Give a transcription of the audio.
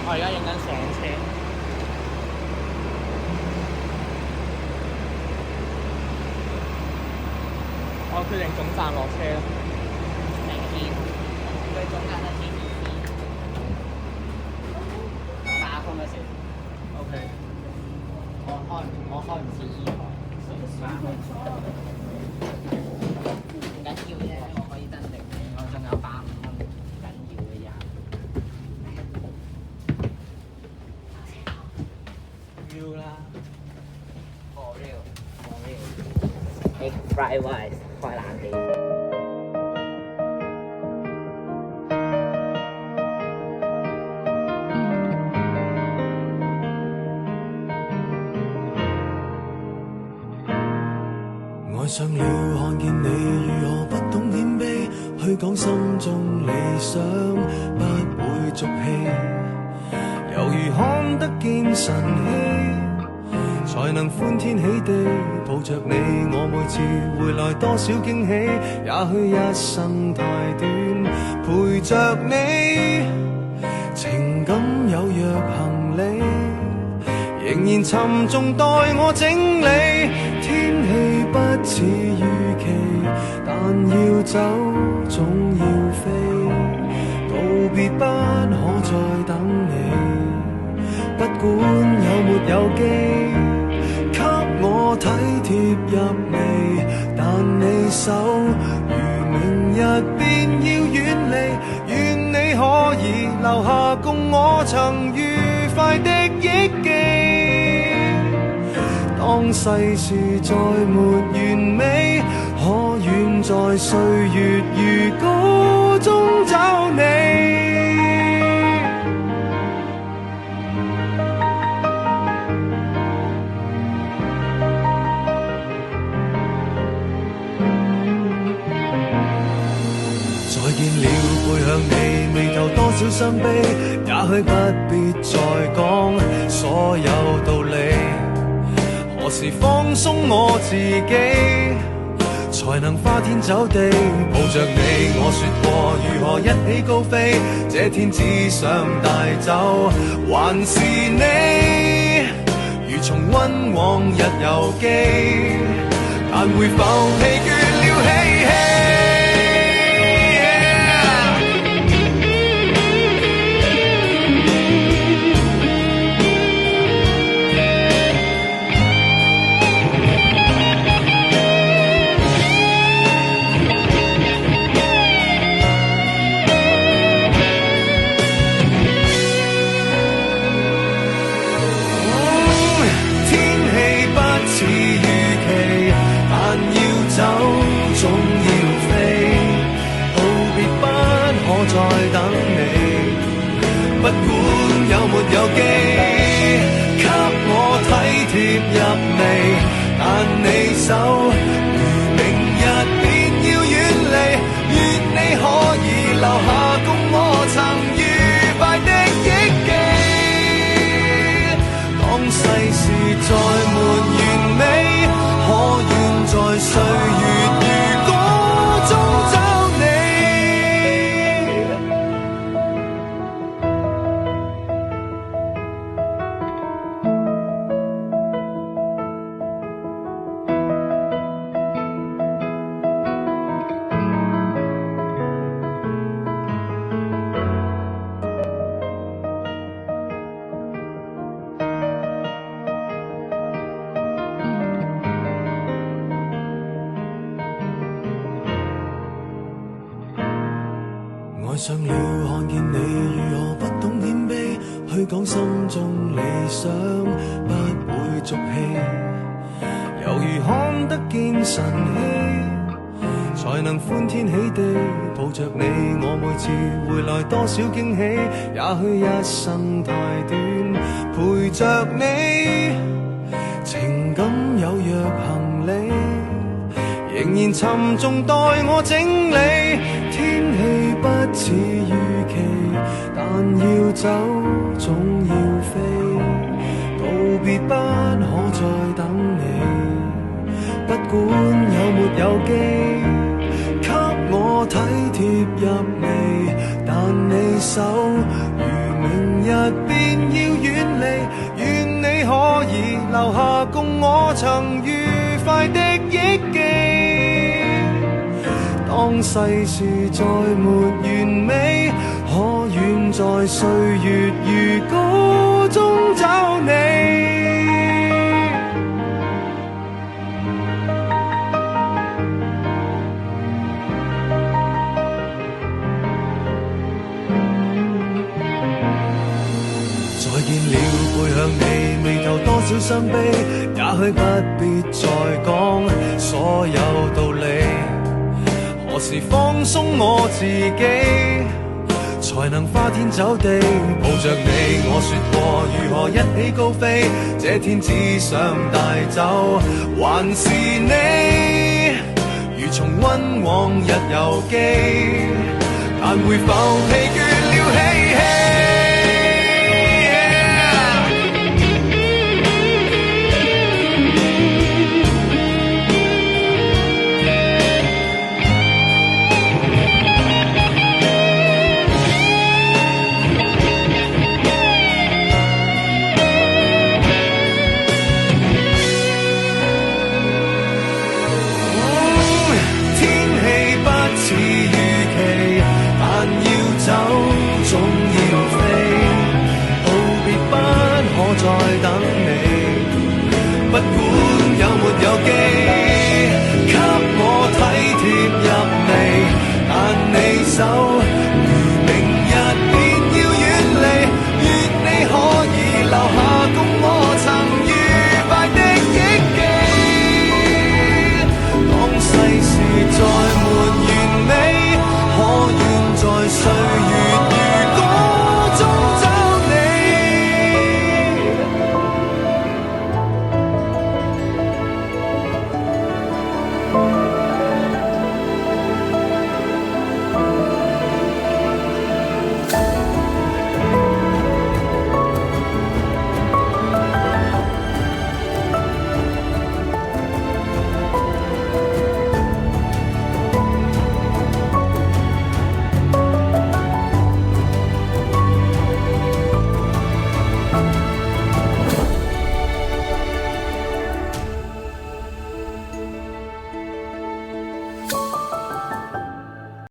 我而家影緊上車，我決定總站落車啦。明天佢總價得 TTC 打風嗰時 OK，我開唔似依台，唔緊要啫，我可以登定你，我仲有150蚊，唔緊要嘅呀。要啦。For real，你 fly wise 開冷氣。愛上了看見你如何不懂謙卑，去講心中理想不會俗氣，猶如看得見晨曦，才能歡天喜地抱着你。我每次回來多少驚喜，也許一生太短，陪着你，情感有若行李，仍然沉重待我整理。天氣不似預期，但要走總要飛，道別不可再等你。不管有沒有機，給我體貼入微，但你手如明日便要遠離，願你可以留下共我曾愉快的憶記。當世事再沒完美，可願在歲月如歌中找你。再見了，背向你，眉頭多少傷悲，也許不必再講所有道理。何時放鬆我自己，才能花天酒地抱着你？我說過如何一起高飛，這天只想帶走還是你，如重溫往日遊記，但會否疲倦了嬉戲？不管有沒有機，給我體貼入微，但你手如明日便要遠離，願你可以留下共我曾愉快的憶記。當世事再沒完美，可願在歲月如歌中找你。愛上了看見你如何不懂謙卑，去講心中理想不會俗氣，猶如看得見晨曦，才能歡天喜地抱着你。我每次回來多少驚喜，也許一生太短，陪着你，情感有若行李，仍然沉重待我整理。天氣不似預期，但要走總要飛，道別不可再等你。不管有沒有機，給我體貼入微，但你手如明日日便要遠離，願你可以留下共我曾愉快的憶記。當世事再沒完美，可願在歲月如歌中找你。再見了，背向你，眉頭多少傷悲，也許不必再講所有道理。何時放鬆我自己，才能花天酒地抱着你？我說過如何一起高飛，這天只想帶走還是你，如重溫往日遊記，但會否疲倦了嬉戲？